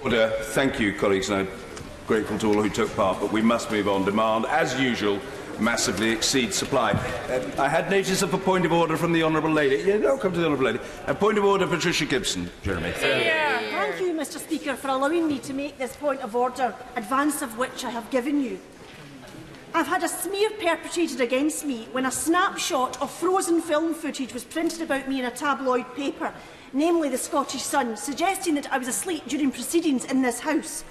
Order. Thank you, colleagues, and I'm grateful to all who took part, but we must move on. Demand, as usual, massively exceeds supply. I had notice of a point of order from the Honourable Lady. Yeah, no, come to the Honourable Lady. A point of order, Patricia Gibson. Jeremy. Thank you, Mr. Speaker, for allowing me to make this point of order, advance of which I have given you. I've had a smear perpetrated against me when a snapshot of frozen film footage was printed about me in a tabloid paper, namely the Scottish Sun, suggesting that I was asleep during proceedings in this House.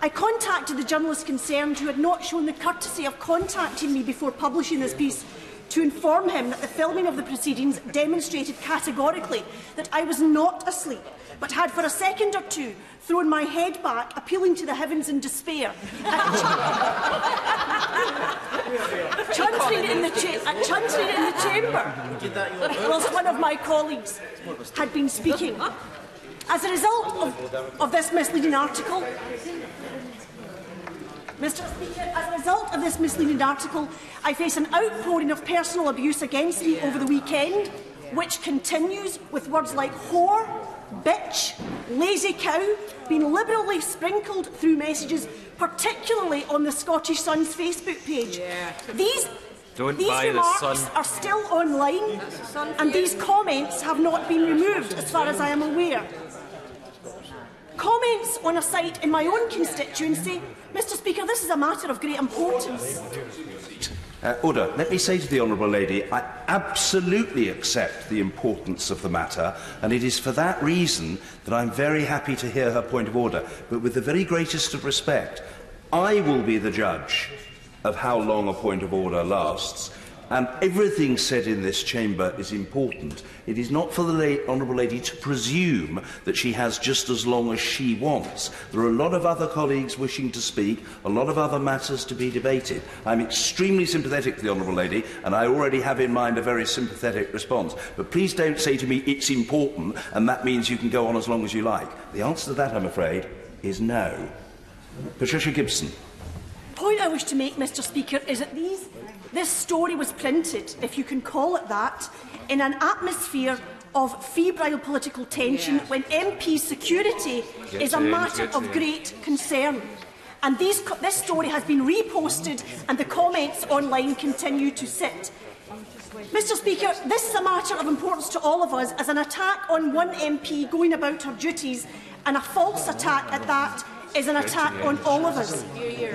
I contacted the journalist concerned, who had not shown the courtesy of contacting me before publishing this piece, to inform him that the filming of the proceedings demonstrated categorically that I was not asleep, but had for a second or two thrown my head back, appealing to the heavens in despair, chuntering in the chamber, whilst one of my colleagues had been speaking. As a result of this misleading article, Mr. Speaker, as a result of this misleading article, I face an outpouring of personal abuse against me over the weekend, which continues with words like whore, bitch, lazy cow being liberally sprinkled through messages, particularly on the Scottish Sun's Facebook page. These remarks are still online, and these comments have not been removed, as far as I am aware. Comments on a site in my own constituency. Mr. Speaker, this is a matter of great importance. Order. Let me say to the Honourable Lady, I absolutely accept the importance of the matter, and it is for that reason that I'm very happy to hear her point of order. But with the very greatest of respect, I will be the judge of how long a point of order lasts. And everything said in this chamber is important. It is not for the Honourable Lady to presume that she has just as long as she wants. There are a lot of other colleagues wishing to speak, a lot of other matters to be debated. I'm extremely sympathetic to the Honourable Lady, and I already have in mind a very sympathetic response. But please don't say to me, it's important, and that means you can go on as long as you like. The answer to that, I'm afraid, is no. Patricia Gibson. The point I wish to make, Mr. Speaker, is that this story was printed, if you can call it that, in an atmosphere of febrile political tension when MP security is a matter of great concern. And this story has been reposted and the comments online continue to sit. Mr. Speaker, this is a matter of importance to all of us, as an attack on one MP going about her duties, and a false attack at that, is an attack on all of us.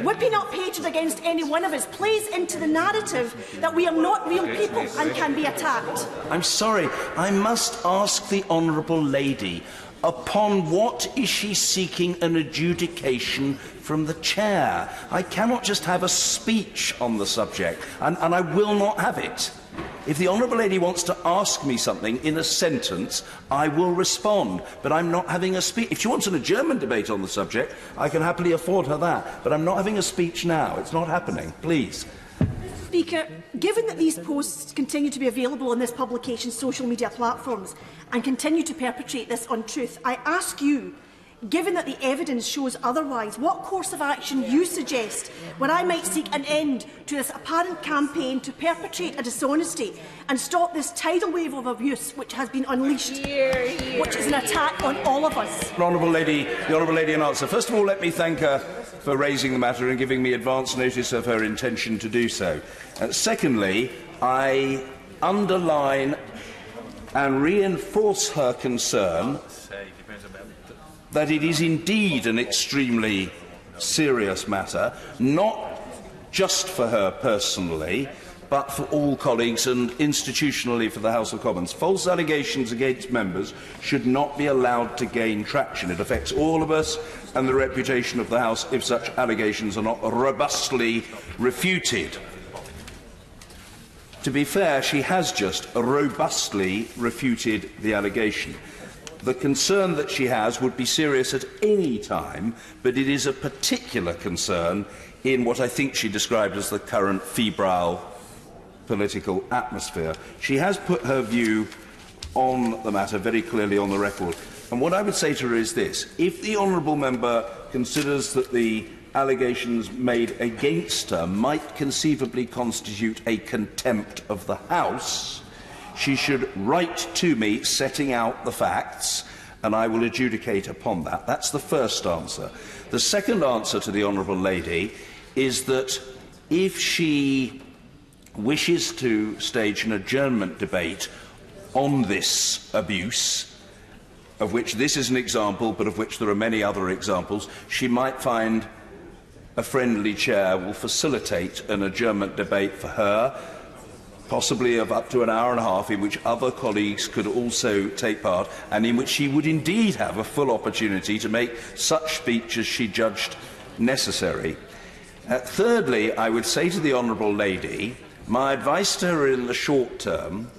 Whipping up hatred against any one of us plays into the narrative that we are not real people and can be attacked. I'm sorry, I must ask the Honourable Lady, upon what is she seeking an adjudication from the Chair? I cannot just have a speech on the subject, and I will not have it. If the Honourable Lady wants to ask me something in a sentence, I will respond, but I'm not having a speech. If she wants an adjournment debate on the subject, I can happily afford her that, but I'm not having a speech now. It's not happening. Please. Mr. Speaker, given that these posts continue to be available on this publication's social media platforms and continue to perpetrate this untruth, I ask you, given that the evidence shows otherwise, what course of action you suggest where I might seek an end to this apparent campaign to perpetrate a dishonesty and stop this tidal wave of abuse which has been unleashed, which is an attack on all of us. The Honourable Lady in answer. First of all, let me thank her for raising the matter and giving me advance notice of her intention to do so. Secondly, I underline and reinforce her concern that it is indeed an extremely serious matter, not just for her personally, but for all colleagues and institutionally for the House of Commons. False allegations against members should not be allowed to gain traction. It affects all of us and the reputation of the House if such allegations are not robustly refuted. To be fair, she has just robustly refuted the allegation. The concern that she has would be serious at any time, but it is a particular concern in what I think she described as the current febrile political atmosphere. She has put her view on the matter very clearly on the record. And what I would say to her is this. If the honourable member considers that the allegations made against her might conceivably constitute a contempt of the House, she should write to me setting out the facts, and I will adjudicate upon that. That's the first answer. The second answer to the honourable lady is that if she wishes to stage an adjournment debate on this abuse, of which this is an example, but of which there are many other examples, she might find a friendly chair will facilitate an adjournment debate for her, possibly of up to an hour and a half, in which other colleagues could also take part, and in which she would indeed have a full opportunity to make such speech as she judged necessary. Thirdly, I would say to the honourable lady, my advice to her in the short term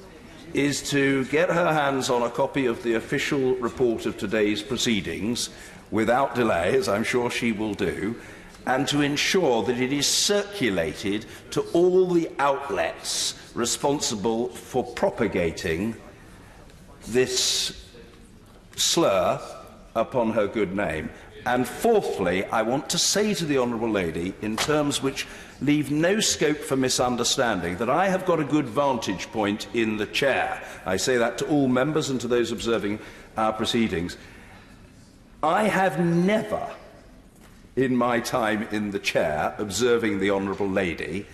is to get her hands on a copy of the official report of today's proceedings without delay, as I'm sure she will do, and to ensure that it is circulated to all the outlets responsible for propagating this slur upon her good name. And fourthly, I want to say to the honourable lady, in terms which leave no scope for misunderstanding, that I have got a good vantage point in the chair. I say that to all members and to those observing our proceedings. I have never, in my time in the chair, observing the honourable lady,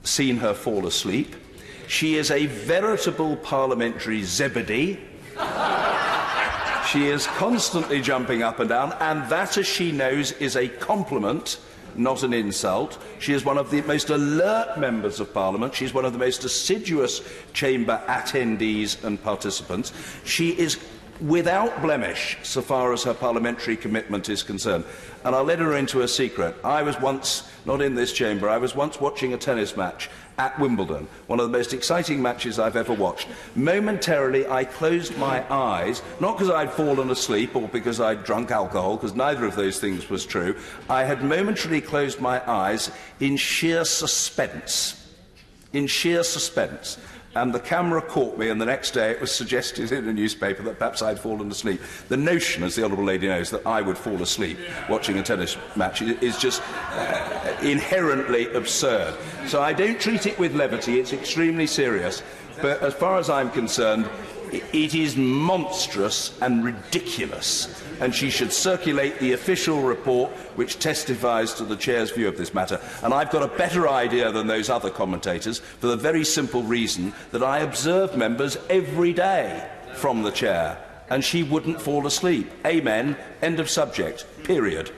seen her fall asleep. She is a veritable parliamentary Zebedee. She is constantly jumping up and down, and that, as she knows, is a compliment, not an insult. She is one of the most alert members of Parliament. She is one of the most assiduous chamber attendees and participants. She is without blemish so far as her parliamentary commitment is concerned. And I'll let her into a secret. I was once, not in this chamber, I was once watching a tennis match at Wimbledon, one of the most exciting matches I've ever watched. Momentarily, I closed my eyes, not because I'd fallen asleep or because I'd drunk alcohol, because neither of those things was true. I had momentarily closed my eyes in sheer suspense. In sheer suspense. And the camera caught me, and the next day it was suggested in a newspaper that perhaps I'd fallen asleep. The notion, as the honourable lady knows, that I would fall asleep watching a tennis match is just inherently absurd. So I don't treat it with levity. It's extremely serious. But as far as I'm concerned, it is monstrous and ridiculous, and she should circulate the official report which testifies to the Chair's view of this matter. And I've got a better idea than those other commentators, for the very simple reason that I observe members every day from the Chair, and she wouldn't fall asleep. Amen. End of subject. Period.